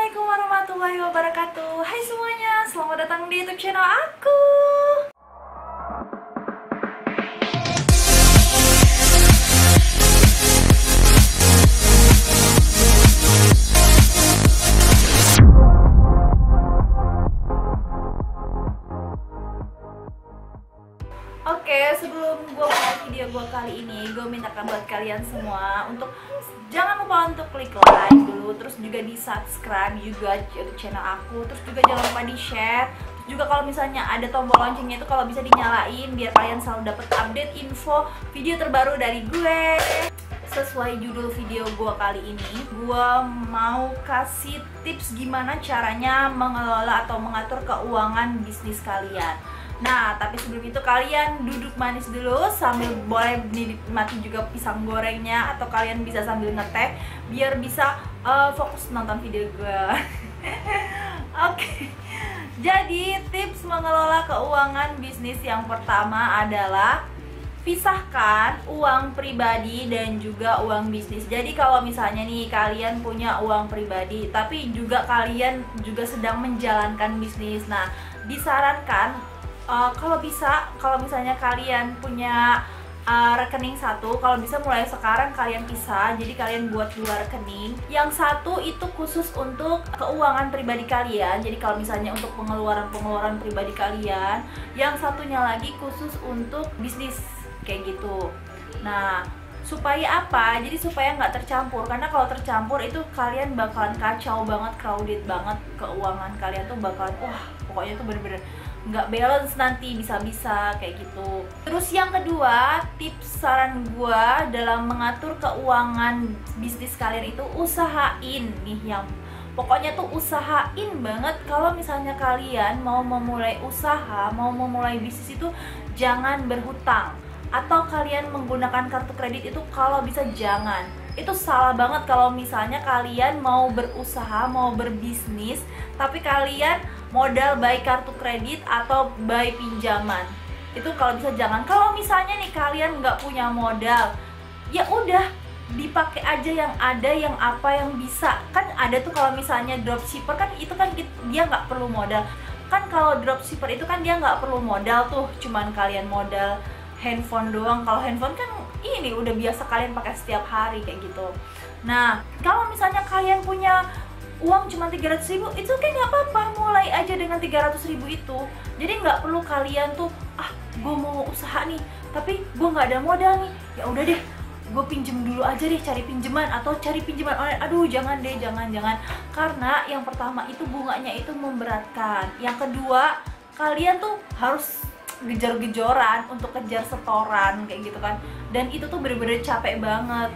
Assalamualaikum warahmatullahi wabarakatuh. Hai semuanya, selamat datang di YouTube channel aku. Oke, sebelum gue mulai video gue kali ini, gue mintakan buat kalian semua untuk jangan lupa untuk klik like dulu, terus juga di subscribe juga YouTube channel aku, terus juga jangan lupa di share. Terus juga kalau misalnya ada tombol loncengnya itu kalau bisa dinyalain biar kalian selalu dapat update info video terbaru dari gue. Sesuai judul video gue kali ini, gue mau kasih tips gimana caranya mengelola atau mengatur keuangan bisnis kalian. Nah, tapi sebelum itu kalian duduk manis dulu sambil boleh menikmati juga pisang gorengnya, atau kalian bisa sambil ngeteh biar bisa fokus nonton video gue. Oke. Jadi tips mengelola keuangan bisnis yang pertama adalah pisahkan uang pribadi dan juga uang bisnis. Jadi kalau misalnya nih kalian punya uang pribadi tapi juga kalian juga sedang menjalankan bisnis, nah disarankan kalau misalnya kalian punya rekening satu, kalau bisa mulai sekarang kalian pisah. Jadi kalian buat dua rekening. Yang satu itu khusus untuk keuangan pribadi kalian, jadi kalau misalnya untuk pengeluaran pribadi kalian. Yang satunya lagi khusus untuk bisnis, kayak gitu. Nah, supaya apa? Jadi supaya nggak tercampur, karena kalau tercampur itu kalian bakalan kacau banget, crowded banget keuangan kalian tuh bakalan pokoknya tuh bener-bener nggak balance nanti, bisa-bisa kayak gitu. Terus yang kedua, tips saran gue dalam mengatur keuangan bisnis kalian itu usahain nih, yang pokoknya tuh usahain banget kalau misalnya kalian mau memulai usaha, mau memulai bisnis itu jangan berhutang, atau kalian menggunakan kartu kredit itu kalau bisa jangan. Itu salah banget kalau misalnya kalian mau berusaha, mau berbisnis tapi kalian modal by kartu kredit atau by pinjaman. Itu kalau bisa jangan. Kalau misalnya nih kalian nggak punya modal, ya udah dipakai aja yang ada, yang apa yang bisa. Kan ada tuh kalau misalnya dropshipper kan itu kan dia nggak perlu modal. Kan kalau dropshipper itu kan dia nggak perlu modal tuh, cuman kalian modal handphone doang. Kalau handphone kan ini udah biasa kalian pakai setiap hari kayak gitu. Nah, kalau misalnya kalian punya uang cuma 300.000, itu kayak nggak apa-apa, mulai aja dengan 300.000 itu. Jadi nggak perlu kalian tuh gue mau usaha nih tapi gue nggak ada modal nih, ya udah deh gue pinjem dulu aja deh, cari pinjaman atau cari pinjaman online. Aduh, jangan deh, jangan. Karena yang pertama itu bunganya itu memberatkan. Yang kedua, kalian tuh harus gejar-gejoran untuk kejar setoran kayak gitu kan, dan itu tuh bener-bener capek banget.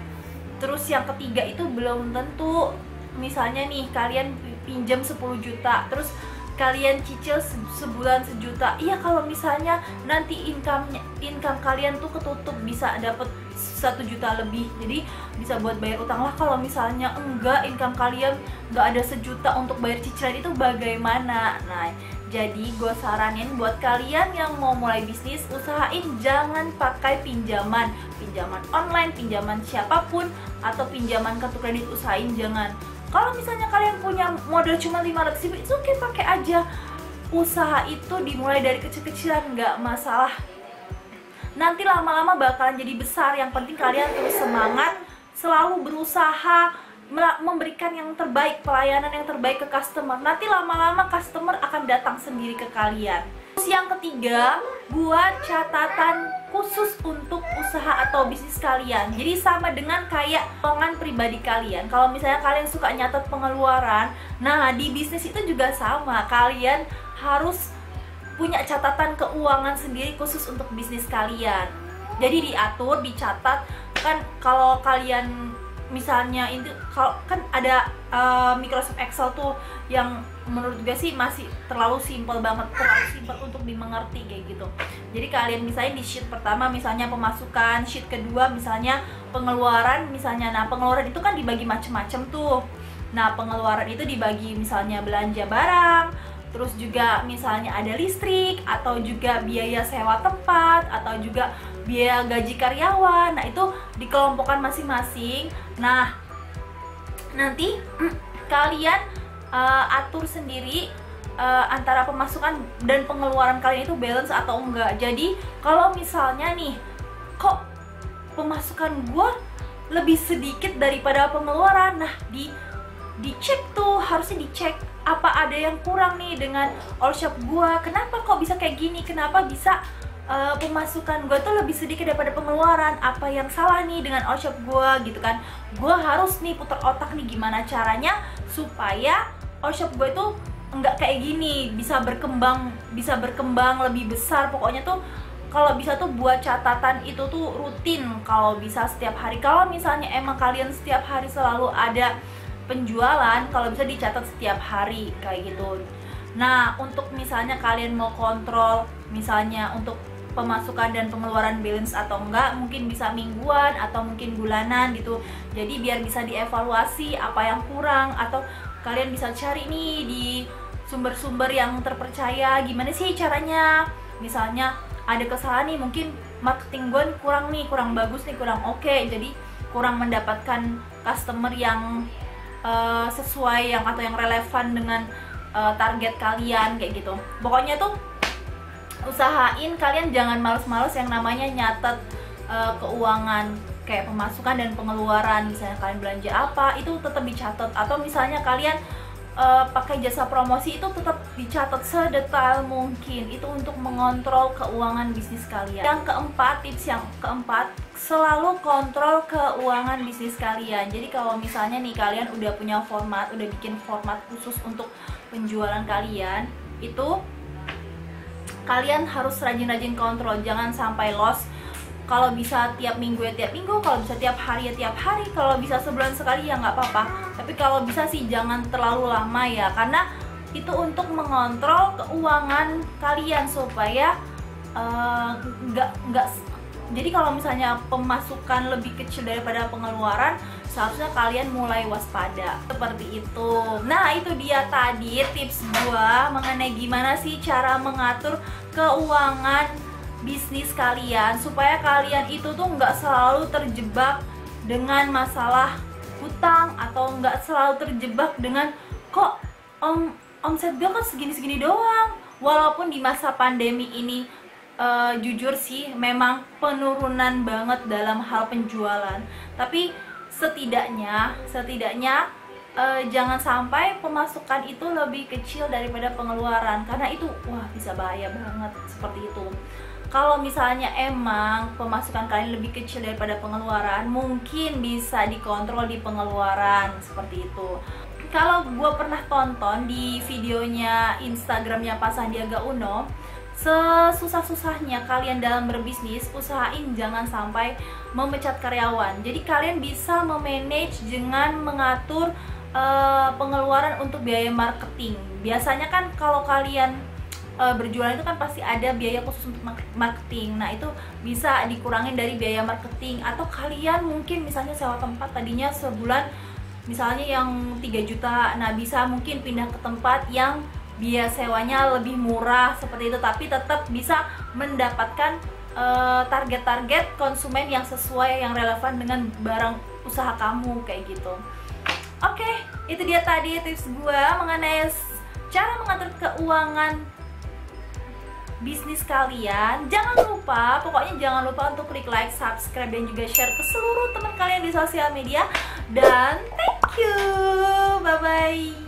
Terus yang ketiga itu belum tentu, misalnya nih kalian pinjam 10 juta terus kalian cicil sebulan 1 juta. Iya, kalau misalnya nanti income kalian tuh ketutup, bisa dapet 1 juta lebih, jadi bisa buat bayar utang lah. Kalau misalnya enggak, income kalian nggak ada 1 juta untuk bayar cicilan, itu bagaimana? Nah, jadi gue saranin buat kalian yang mau mulai bisnis, usahain jangan pakai pinjaman online, pinjaman siapapun, atau pinjaman kartu kredit, usahain jangan. Kalau misalnya kalian punya modal cuma 500.000, itu oke, pakai aja. Usaha itu dimulai dari kecil-kecilan, nggak masalah. Nanti lama-lama bakalan jadi besar. Yang penting kalian terus semangat, selalu berusaha memberikan yang terbaik, pelayanan yang terbaik ke customer. Nanti lama-lama customer akan datang sendiri ke kalian. Terus yang ketiga, buat catatan khusus untuk usaha atau bisnis kalian. Jadi sama dengan kayak keuangan pribadi kalian. Kalau misalnya kalian suka nyatet pengeluaran, nah di bisnis itu juga sama. Kalian harus punya catatan keuangan sendiri khusus untuk bisnis kalian. Jadi diatur, dicatat. Kan kalau kalian misalnya itu, kalau kan ada Microsoft Excel tuh yang menurut gue sih masih terlalu simpel banget, terlalu simpel untuk dimengerti kayak gitu. Jadi kalian misalnya di sheet pertama misalnya pemasukan, sheet kedua misalnya pengeluaran misalnya. Nah, pengeluaran itu kan dibagi macem-macem tuh. Nah, pengeluaran itu dibagi misalnya belanja barang, terus juga misalnya ada listrik, atau juga biaya sewa tempat, atau juga biaya gaji karyawan. Nah, itu dikelompokkan masing-masing. Nah, nanti kalian atur sendiri antara pemasukan dan pengeluaran kalian itu balance atau enggak. Jadi kalau misalnya nih, kok pemasukan gue lebih sedikit daripada pengeluaran, nah dicek tuh, harusnya dicek apa ada yang kurang nih dengan all shop gue. Kenapa kok bisa kayak gini? Kenapa bisa pemasukan gue tuh lebih sedikit daripada pengeluaran? Apa yang salah nih dengan all shop gue gitu kan? Gue harus nih putar otak nih gimana caranya supaya all shop gue tuh nggak kayak gini, bisa berkembang lebih besar. Pokoknya tuh kalau bisa tuh buat catatan itu tuh rutin, kalau bisa setiap hari. Kalau misalnya emang kalian setiap hari selalu ada penjualan, kalau bisa dicatat setiap hari kayak gitu. Nah, untuk misalnya kalian mau kontrol misalnya untuk pemasukan dan pengeluaran balance atau enggak, mungkin bisa mingguan atau mungkin bulanan gitu. Jadi biar bisa dievaluasi apa yang kurang, atau kalian bisa cari nih di sumber-sumber yang terpercaya gimana sih caranya. Misalnya ada kesalahan nih, mungkin marketing gue kurang bagus nih, kurang oke, jadi kurang mendapatkan customer yang sesuai atau yang relevan dengan target kalian kayak gitu. Pokoknya tuh usahain kalian jangan males-males yang namanya nyatet keuangan kayak pemasukan dan pengeluaran. Misalnya kalian belanja apa, itu tetap dicatat. Atau misalnya kalian pakai jasa promosi, itu tetap dicatat sedetail mungkin. Itu untuk mengontrol keuangan bisnis kalian. Tips yang keempat, selalu kontrol keuangan bisnis kalian. Jadi kalau misalnya nih kalian udah punya format, udah bikin format khusus untuk penjualan kalian, itu kalian harus rajin-rajin kontrol, jangan sampai loss. Kalau bisa tiap minggu ya tiap minggu, kalau bisa tiap hari ya tiap hari, kalau bisa sebulan sekali ya nggak apa-apa. Tapi kalau bisa sih jangan terlalu lama ya, karena itu untuk mengontrol keuangan kalian supaya nggak. Jadi kalau misalnya pemasukan lebih kecil daripada pengeluaran, seharusnya kalian mulai waspada seperti itu. Nah, itu dia tadi tips gua mengenai gimana sih cara mengatur keuangan bisnis kalian supaya kalian itu tuh nggak selalu terjebak dengan masalah hutang, atau nggak selalu terjebak dengan kok omset gue kan segini-segini doang. Walaupun di masa pandemi ini jujur sih memang penurunan banget dalam hal penjualan, tapi setidaknya jangan sampai pemasukan itu lebih kecil daripada pengeluaran, karena itu bisa bahaya banget seperti itu. Kalau misalnya emang pemasukan kalian lebih kecil daripada pengeluaran, mungkin bisa dikontrol di pengeluaran seperti itu. Kalau gue pernah tonton di videonya Instagramnya Pak Sandiaga Uno, sesusah-susahnya kalian dalam berbisnis, usahain jangan sampai memecat karyawan. Jadi kalian bisa memanage dengan mengatur pengeluaran untuk biaya marketing. Biasanya kan kalau kalian berjualan itu kan pasti ada biaya khusus untuk marketing. Nah, itu bisa dikurangin dari biaya marketing. Atau kalian mungkin misalnya sewa tempat tadinya sebulan misalnya yang 3 juta, nah bisa mungkin pindah ke tempat yang biaya sewanya lebih murah seperti itu, tapi tetap bisa mendapatkan target-target konsumen yang sesuai, yang relevan dengan barang usaha kamu kayak gitu. Oke, itu dia tadi tips gue mengenai cara mengatur keuangan bisnis kalian. Pokoknya jangan lupa untuk klik like, subscribe, dan juga share ke seluruh teman kalian di sosial media. Dan thank you, bye bye.